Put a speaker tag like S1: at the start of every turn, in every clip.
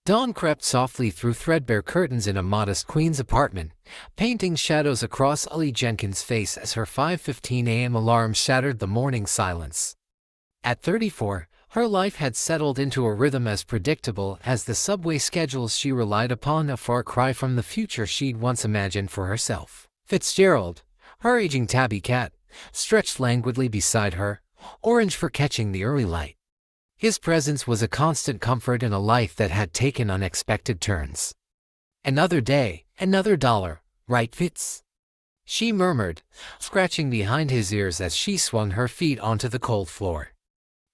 S1: Dawn crept softly through threadbare curtains in a modest Queen's apartment, painting shadows across Ellie Jenkins' face as her 5:15 a.m. alarm shattered the morning silence. At 34, her life had settled into a rhythm as predictable as the subway schedules she relied upon, a far cry from the future she'd once imagined for herself. Fitzgerald, her aging tabby cat, stretched languidly beside her, orange for catching the early light. His presence was a constant comfort in a life that had taken unexpected turns. "Another day, another dollar, right, Fitz?" she murmured, scratching behind his ears as she swung her feet onto the cold floor.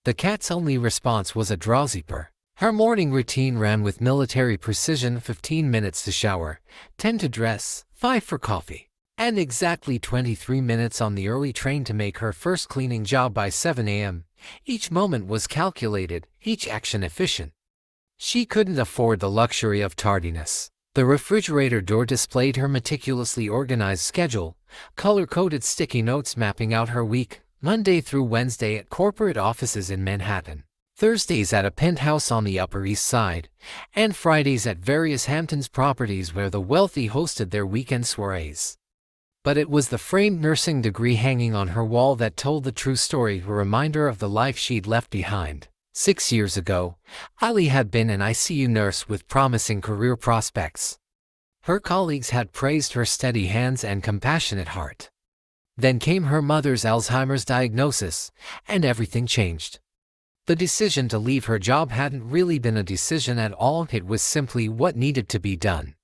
S1: The cat's only response was a drowsy purr. Her morning routine ran with military precision: 15 minutes to shower, 10 to dress, 5 for coffee, and exactly 23 minutes on the early train to make her first cleaning job by 7 a.m. Each moment was calculated, each action efficient. She couldn't afford the luxury of tardiness. The refrigerator door displayed her meticulously organized schedule, color-coded sticky notes mapping out her week: Monday through Wednesday at corporate offices in Manhattan, Thursdays at a penthouse on the Upper East Side, and Fridays at various Hamptons properties where the wealthy hosted their weekend soirees. But it was the framed nursing degree hanging on her wall that told the true story, a reminder of the life she'd left behind. 6 years ago, Ali had been an ICU nurse with promising career prospects. Her colleagues had praised her steady hands and compassionate heart. Then came her mother's Alzheimer's diagnosis, and everything changed. The decision to leave her job hadn't really been a decision at all, it was simply what needed to be done.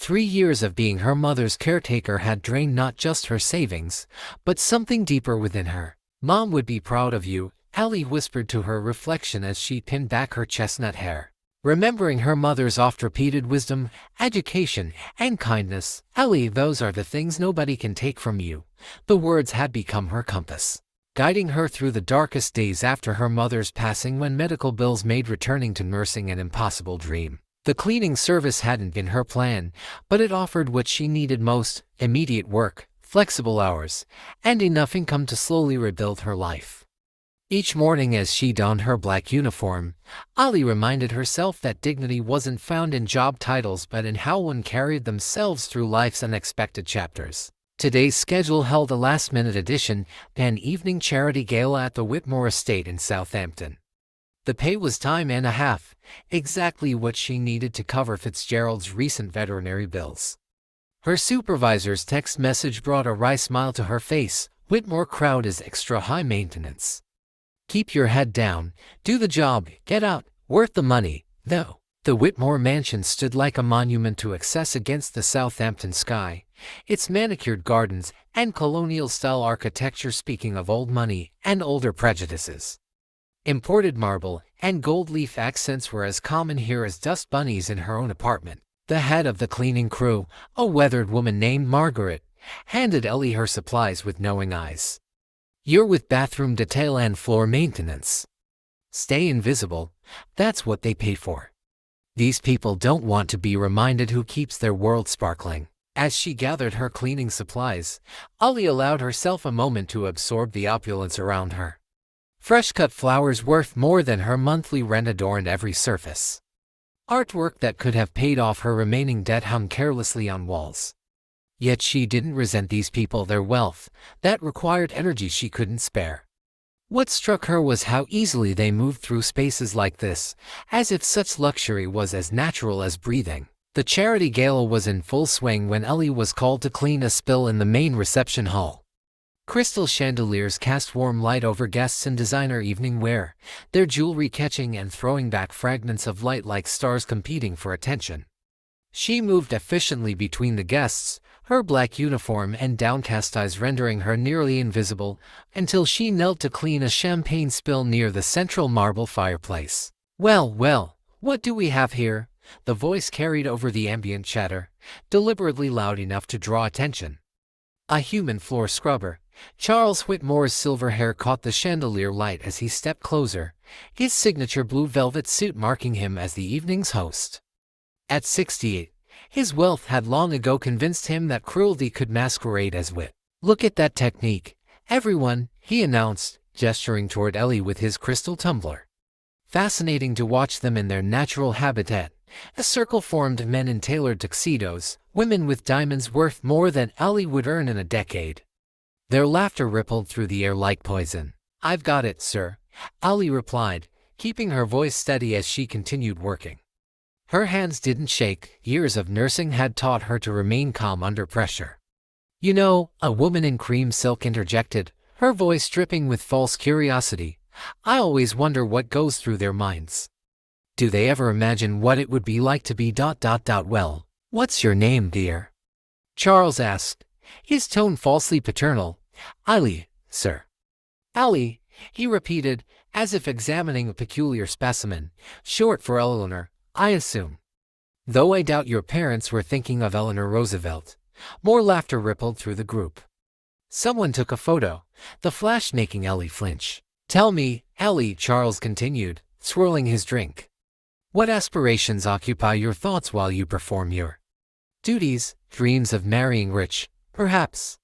S1: 3 years of being her mother's caretaker had drained not just her savings, but something deeper within her. "Mom would be proud of you," Ali whispered to her reflection as she pinned back her chestnut hair. Remembering her mother's oft-repeated wisdom, education, and kindness, "Ali, those are the things nobody can take from you." The words had become her compass, guiding her through the darkest days after her mother's passing, when medical bills made returning to nursing an impossible dream. The cleaning service hadn't been her plan, but it offered what she needed most: immediate work, flexible hours, and enough income to slowly rebuild her life. Each morning as she donned her black uniform, Ali reminded herself that dignity wasn't found in job titles but in how one carried themselves through life's unexpected chapters. Today's schedule held a last-minute addition: an evening charity gala at the Whitmore estate in Southampton. The pay was time and a half, exactly what she needed to cover Fitzgerald's recent veterinary bills. Her supervisor's text message brought a wry smile to her face: "Whitmore crowd is extra high maintenance. Keep your head down, do the job, get out, worth the money, though." The Whitmore mansion stood like a monument to excess against the Southampton sky, its manicured gardens and colonial-style architecture speaking of old money and older prejudices. Imported marble and gold leaf accents were as common here as dust bunnies in her own apartment. The head of the cleaning crew, a weathered woman named Margaret, handed Ellie her supplies with knowing eyes. "You're with bathroom detail and floor maintenance. Stay invisible, that's what they pay for. These people don't want to be reminded who keeps their world sparkling." As she gathered her cleaning supplies, Ellie allowed herself a moment to absorb the opulence around her. Fresh-cut flowers worth more than her monthly rent adorned every surface. Artwork that could have paid off her remaining debt hung carelessly on walls. Yet she didn't resent these people, their wealth, that required energy she couldn't spare. What struck her was how easily they moved through spaces like this, as if such luxury was as natural as breathing. The charity gala was in full swing when Ellie was called to clean a spill in the main reception hall. Crystal chandeliers cast warm light over guests in designer evening wear, their jewelry catching and throwing back fragments of light like stars competing for attention. She moved efficiently between the guests, her black uniform and downcast eyes rendering her nearly invisible, until she knelt to clean a champagne spill near the central marble fireplace. "Well, well, what do we have here?" The voice carried over the ambient chatter, deliberately loud enough to draw attention. A human floor scrubber. Charles Whitmore's silver hair caught the chandelier light as he stepped closer, his signature blue velvet suit marking him as the evening's host. At 68, his wealth had long ago convinced him that cruelty could masquerade as wit. "Look at that technique, everyone," he announced, gesturing toward Ellie with his crystal tumbler. "Fascinating to watch them in their natural habitat, A circle formed of men in tailored tuxedos, women with diamonds worth more than Ali would earn in a decade. Their laughter rippled through the air like poison. "I've got it, sir," Ali replied, keeping her voice steady as she continued working. Her hands didn't shake. Years of nursing had taught her to remain calm under pressure. "You know," a woman in cream silk interjected, her voice dripping with false curiosity, "I always wonder what goes through their minds. Do they ever imagine what it would be like to be ... Well, what's your name, dear?" Charles asked, his tone falsely paternal. "Ali, sir." "Ali," he repeated, as if examining a peculiar specimen. "Short for Eleanor, I assume. Though I doubt your parents were thinking of Eleanor Roosevelt." More laughter rippled through the group. Someone took a photo, the flash making Ellie flinch. "Tell me, Ellie," Charles continued, swirling his drink, "what aspirations occupy your thoughts while you perform your duties? Dreams of marrying rich, perhaps?"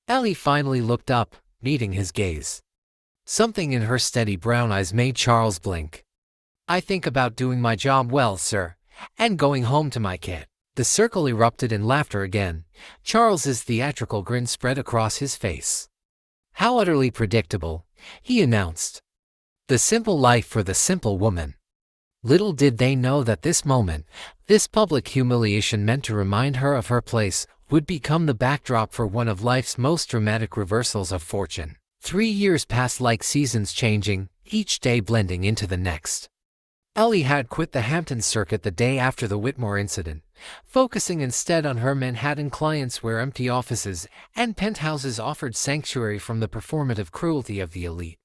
S1: Ellie finally looked up, meeting his gaze. Something in her steady brown eyes made Charles blink. "I think about doing my job well, sir, and going home to my kid." The circle erupted in laughter again. Charles's theatrical grin spread across his face. "How utterly predictable," he announced. "The simple life for the simple woman." Little did they know that this moment, this public humiliation meant to remind her of her place, would become the backdrop for one of life's most dramatic reversals of fortune. 3 years passed like seasons changing, each day blending into the next. Ellie had quit the Hamptons circuit the day after the Whitmore incident, focusing instead on her Manhattan clients where empty offices and penthouses offered sanctuary from the performative cruelty of the elite.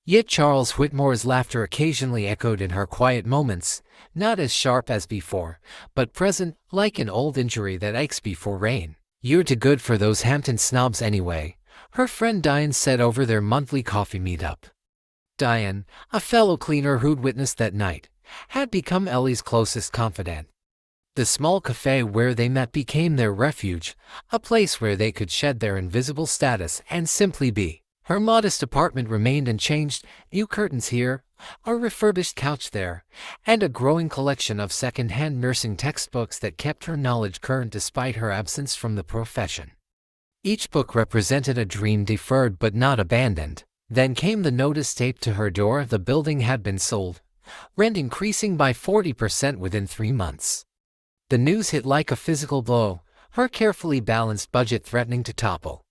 S1: Yet Charles Whitmore's laughter occasionally echoed in her quiet moments, not as sharp as before, but present, like an old injury that aches before rain. "You're too good for those Hampton snobs anyway," her friend Diane said over their monthly coffee meetup. Diane, a fellow cleaner who'd witnessed that night, had become Ellie's closest confidant. The small cafe where they met became their refuge, a place where they could shed their invisible status and simply be. Her modest apartment remained unchanged, new curtains here, a refurbished couch there, and a growing collection of second-hand nursing textbooks that kept her knowledge current despite her absence from the profession. Each book represented a dream deferred but not abandoned. Then came the notice taped to her door: the building had been sold, rent increasing by 40% within 3 months. The news hit like a physical blow, her carefully balanced budget threatening to topple.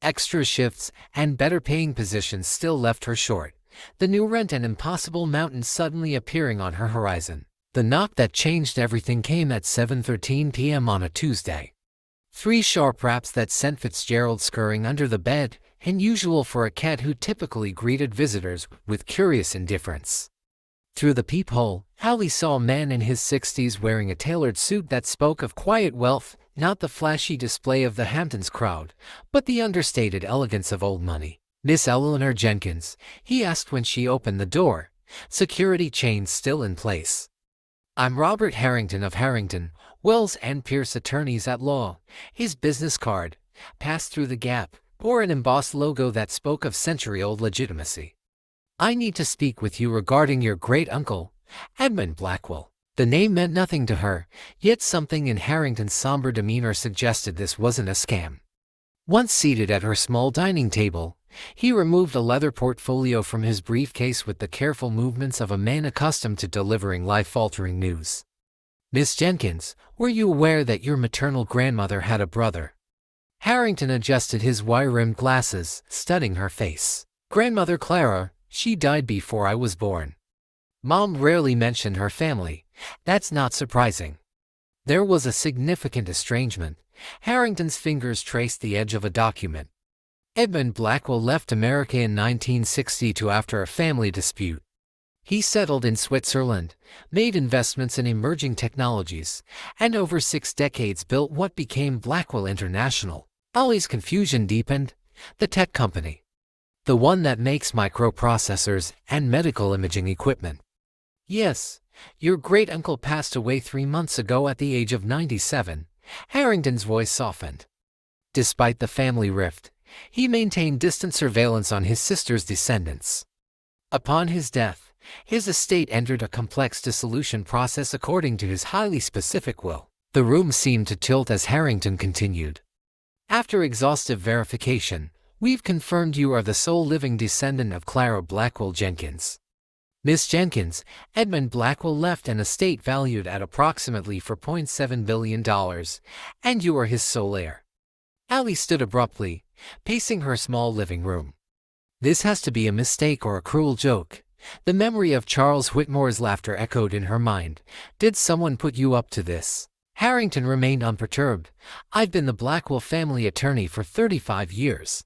S1: Extra shifts and better-paying positions still left her short, the new rent an impossible mountain suddenly appearing on her horizon. The knock that changed everything came at 7:13 p.m. on a Tuesday. 3 sharp raps that sent Fitzgerald scurrying under the bed, unusual for a cat who typically greeted visitors with curious indifference. Through the peephole, Hallie saw a man in his 60s wearing a tailored suit that spoke of quiet wealth, not the flashy display of the Hamptons crowd, but the understated elegance of old money. "Miss Eleanor Jenkins?" he asked when she opened the door, security chains still in place. "I'm Robert Harrington of Harrington, Wells and Pierce Attorneys at Law." His business card, passed through the gap, bore an embossed logo that spoke of century-old legitimacy. "I need to speak with you regarding your great-uncle, Edmund Blackwell." The name meant nothing to her, yet something in Harrington's somber demeanor suggested this wasn't a scam. Once seated at her small dining table, he removed a leather portfolio from his briefcase with the careful movements of a man accustomed to delivering life-altering news. "Miss Jenkins, were you aware that your maternal grandmother had a brother?" Harrington adjusted his wire-rimmed glasses, studying her face. "Grandmother Clara, she died before I was born." Mom rarely mentioned her family. That's not surprising. There was a significant estrangement. Harrington's fingers traced the edge of a document. Edmund Blackwell left America in 1962 after a family dispute. He settled in Switzerland, made investments in emerging technologies, and over 6 decades built what became Blackwell International. Ollie's confusion deepened. The tech company. The one that makes microprocessors and medical imaging equipment. "Yes, your great-uncle passed away 3 months ago at the age of 97. Harrington's voice softened. Despite the family rift, he maintained distant surveillance on his sister's descendants. Upon his death, his estate entered a complex dissolution process according to his highly specific will. The room seemed to tilt as Harrington continued. After exhaustive verification, we've confirmed you are the sole living descendant of Clara Blackwell Jenkins. Miss Jenkins, Edmund Blackwell left an estate valued at approximately $4.7 billion, and you are his sole heir. Allie stood abruptly, pacing her small living room. This has to be a mistake or a cruel joke. The memory of Charles Whitmore's laughter echoed in her mind. Did someone put you up to this? Harrington remained unperturbed. I've been the Blackwell family attorney for 35 years.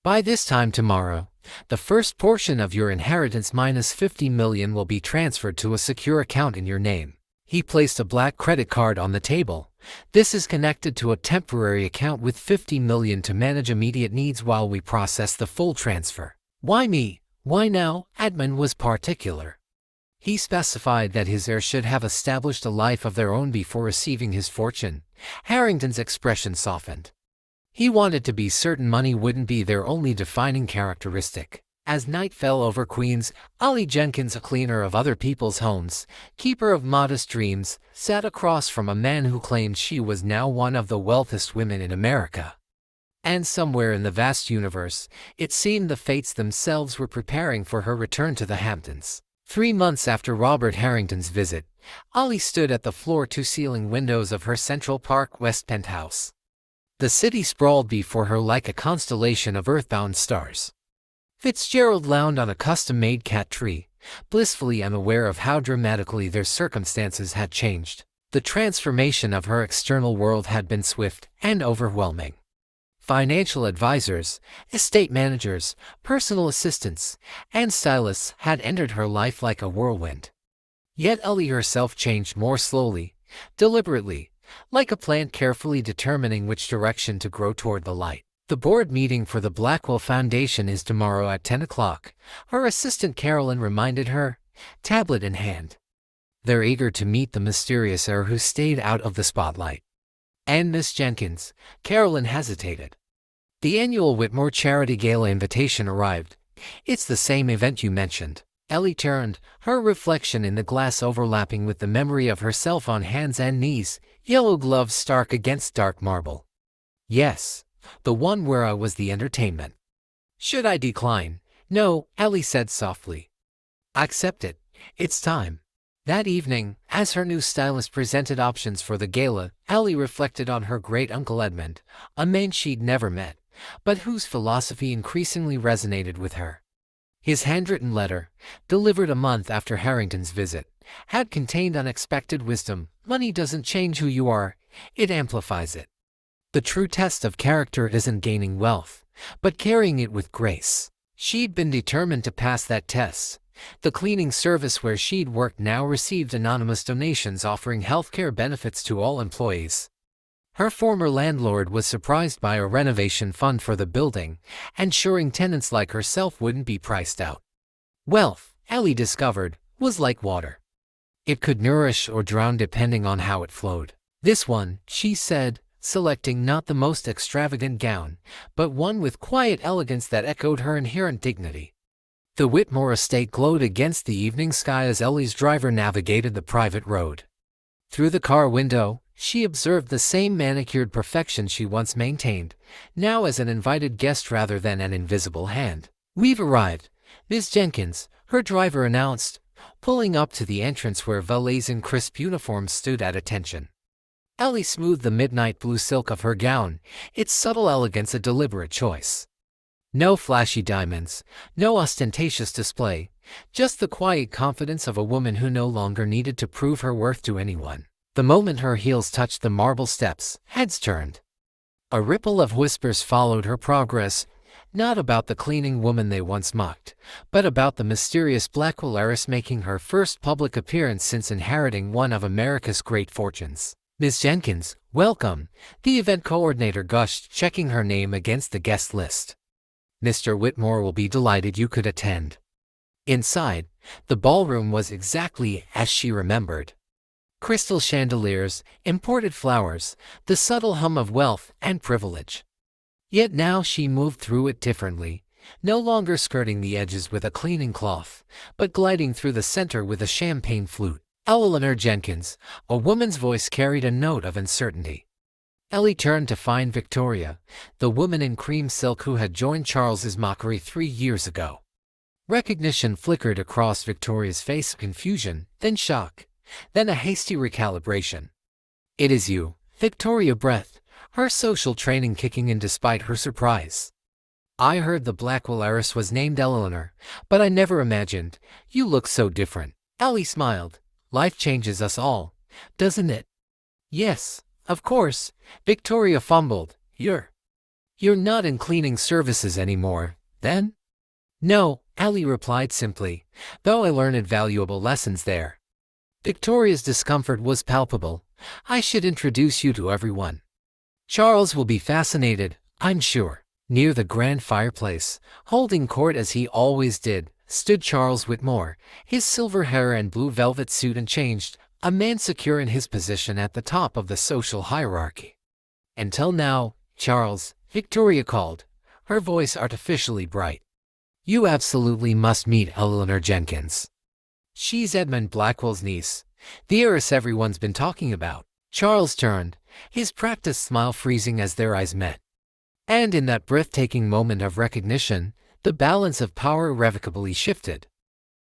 S1: By this time tomorrow, the first portion of your inheritance minus $50 million will be transferred to a secure account in your name. He placed a black credit card on the table. This is connected to a temporary account with $50 million to manage immediate needs while we process the full transfer. Why me? Why now? Edmund was particular. He specified that his heirs should have established a life of their own before receiving his fortune. Harrington's expression softened. He wanted to be certain money wouldn't be their only defining characteristic. As night fell over Queens, Allie Jenkins, a cleaner of other people's homes, keeper of modest dreams, sat across from a man who claimed she was now one of the wealthiest women in America. And somewhere in the vast universe, it seemed the fates themselves were preparing for her return to the Hamptons. 3 months after Robert Harrington's visit, Allie stood at the floor-to-ceiling windows of her Central Park West penthouse. The city sprawled before her like a constellation of earthbound stars. Fitzgerald lounged on a custom-made cat tree, blissfully unaware of how dramatically their circumstances had changed. The transformation of her external world had been swift and overwhelming. Financial advisors, estate managers, personal assistants, and stylists had entered her life like a whirlwind. Yet Allie herself changed more slowly, deliberately, like a plant carefully determining which direction to grow toward the light. The board meeting for the Blackwell Foundation is tomorrow at 10 o'clock, her assistant Carolyn reminded her, tablet in hand. They're eager to meet the mysterious heir who stayed out of the spotlight. And Miss Jenkins, Carolyn hesitated. The annual Whitmore Charity Gala invitation arrived. It's the same event you mentioned. Ellie turned, her reflection in the glass overlapping with the memory of herself on hands and knees, yellow gloves stark against dark marble. Yes, the one where I was the entertainment. Should I decline? No, Ellie said softly. Accept it. It's time. That evening, as her new stylist presented options for the gala, Allie reflected on her great-uncle Edmund, a man she'd never met, but whose philosophy increasingly resonated with her. His handwritten letter, delivered a month after Harrington's visit, had contained unexpected wisdom. Money doesn't change who you are, it amplifies it. The true test of character isn't gaining wealth, but carrying it with grace. She'd been determined to pass that test. The cleaning service where she'd worked now received anonymous donations offering healthcare benefits to all employees. Her former landlord was surprised by a renovation fund for the building, ensuring tenants like herself wouldn't be priced out. Wealth, Allie discovered, was like water. It could nourish or drown depending on how it flowed. This one, she said, selecting not the most extravagant gown, but one with quiet elegance that echoed her inherent dignity. The Whitmore estate glowed against the evening sky as Ellie's driver navigated the private road. Through the car window, she observed the same manicured perfection she once maintained, now as an invited guest rather than an invisible hand. We've arrived, Miss Jenkins, her driver announced, pulling up to the entrance where valets in crisp uniforms stood at attention. Ellie smoothed the midnight blue silk of her gown, its subtle elegance a deliberate choice. No flashy diamonds, no ostentatious display, just the quiet confidence of a woman who no longer needed to prove her worth to anyone. The moment her heels touched the marble steps, heads turned. A ripple of whispers followed her progress, not about the cleaning woman they once mocked, but about the mysterious Blackwell heiress making her first public appearance since inheriting one of America's great fortunes. Miss Jenkins, welcome, the event coordinator gushed, checking her name against the guest list. Mr. Whitmore will be delighted you could attend. Inside, the ballroom was exactly as she remembered. Crystal chandeliers, imported flowers, the subtle hum of wealth and privilege. Yet now she moved through it differently, no longer skirting the edges with a cleaning cloth, but gliding through the center with a champagne flute. Eleanor Jenkins, a woman's voice carried a note of uncertainty. Ellie turned to find Victoria, the woman in cream silk who had joined Charles's mockery 3 years ago. Recognition flickered across Victoria's face, confusion, then shock, then a hasty recalibration. "It is you," Victoria breathed, her social training kicking in despite her surprise. "I heard the Blackwell heiress was named Eleanor, but I never imagined. You look so different." Ellie smiled. "Life changes us all, doesn't it?" "Yes, of course," Victoria fumbled. You're not in cleaning services anymore, then?" "No," Ellie replied simply, "though I learned valuable lessons there." Victoria's discomfort was palpable. "I should introduce you to everyone. Charles will be fascinated, I'm sure." Near the grand fireplace, holding court as he always did, stood Charles Whitmore, his silver hair and blue velvet suit unchanged, a man secure in his position at the top of the social hierarchy. "Until now, Charles," Victoria called, her voice artificially bright. "You absolutely must meet Eleanor Jenkins. She's Edmund Blackwell's niece, the heiress everyone's been talking about." Charles turned, his practiced smile freezing as their eyes met. And in that breathtaking moment of recognition, the balance of power irrevocably shifted.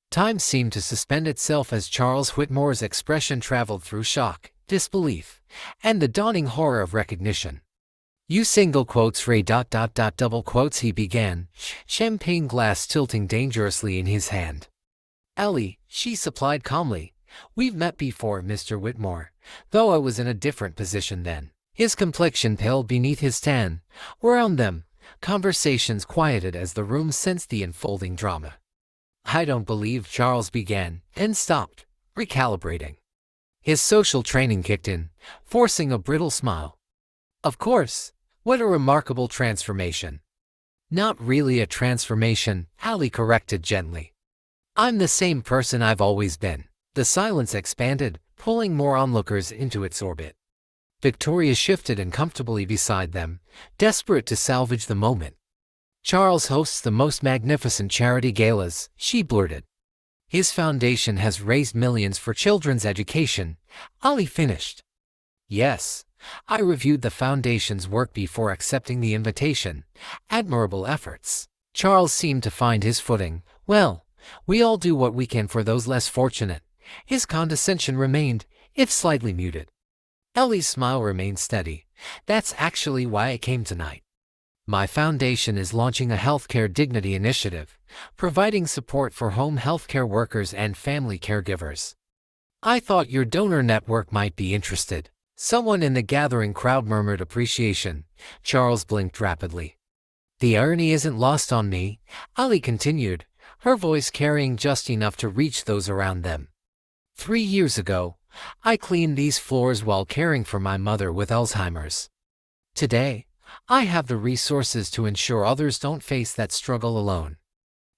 S1: Time seemed to suspend itself as Charles Whitmore's expression traveled through shock, disbelief, and the dawning horror of recognition. "You single quotes Ray ... double quotes," he began, champagne glass tilting dangerously in his hand. "Ellie," she supplied calmly, "we've met before, Mr. Whitmore, though I was in a different position then." His complexion paled beneath his tan. Around them, conversations quieted as the room sensed the unfolding drama. "I don't believe," Charles began, then stopped, recalibrating. His social training kicked in, forcing a brittle smile. "Of course, what a remarkable transformation." "Not really a transformation," Ellie corrected gently. "I'm the same person I've always been." The silence expanded, pulling more onlookers into its orbit. Victoria shifted uncomfortably beside them, desperate to salvage the moment. "Charles hosts the most magnificent charity galas," she blurted. "His foundation has raised millions for children's education," Ellie finished. "Yes, I reviewed the foundation's work before accepting the invitation. Admirable efforts." Charles seemed to find his footing. "Well, we all do what we can for those less fortunate." His condescension remained, if slightly muted. Ellie's smile remained steady. "That's actually why I came tonight. My foundation is launching a healthcare dignity initiative, providing support for home healthcare workers and family caregivers. I thought your donor network might be interested." Someone in the gathering crowd murmured appreciation. Charles blinked rapidly. "The irony isn't lost on me," Ellie continued, her voice carrying just enough to reach those around them. 3 years ago, I cleaned these floors while caring for my mother with Alzheimer's. Today, I have the resources to ensure others don't face that struggle alone."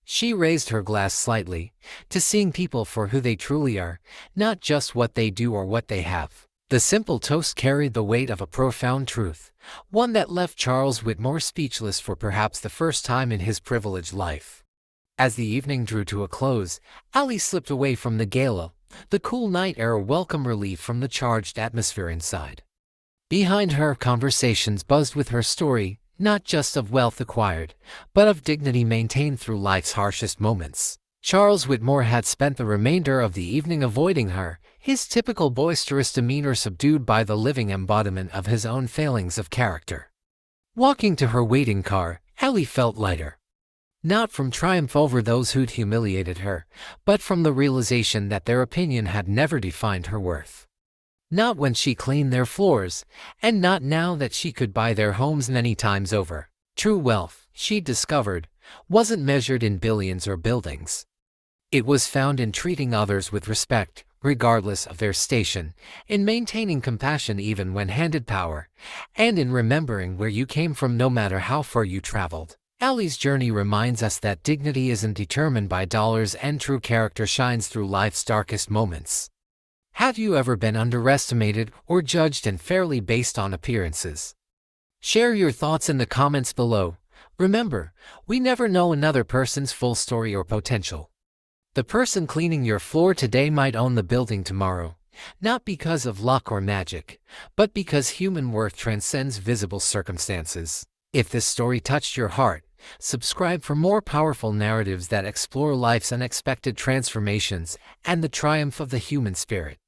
S1: She raised her glass slightly, to seeing people for who they truly are, not just what they do or what they have. The simple toast carried the weight of a profound truth, one that left Charles Whitmore speechless for perhaps the first time in his privileged life. As the evening drew to a close, Ellie slipped away from the gala, the cool night air a welcome relief from the charged atmosphere inside. Behind her, conversations buzzed with her story, not just of wealth acquired, but of dignity maintained through life's harshest moments. Charles Whitmore had spent the remainder of the evening avoiding her, his typical boisterous demeanor subdued by the living embodiment of his own failings of character. Walking to her waiting car, Ellie felt lighter. Not from triumph over those who'd humiliated her, but from the realization that their opinion had never defined her worth. Not when she cleaned their floors, and not now that she could buy their homes many times over. True wealth, she discovered, wasn't measured in billions or buildings. It was found in treating others with respect, regardless of their station, in maintaining compassion even when handed power, and in remembering where you came from no matter how far you traveled. Ellie's journey reminds us that dignity isn't determined by dollars and true character shines through life's darkest moments. Have you ever been underestimated or judged unfairly based on appearances? Share your thoughts in the comments below. Remember, we never know another person's full story or potential. The person cleaning your floor today might own the building tomorrow, not because of luck or magic, but because human worth transcends visible circumstances. If this story touched your heart, subscribe for more powerful narratives that explore life's unexpected transformations and the triumph of the human spirit.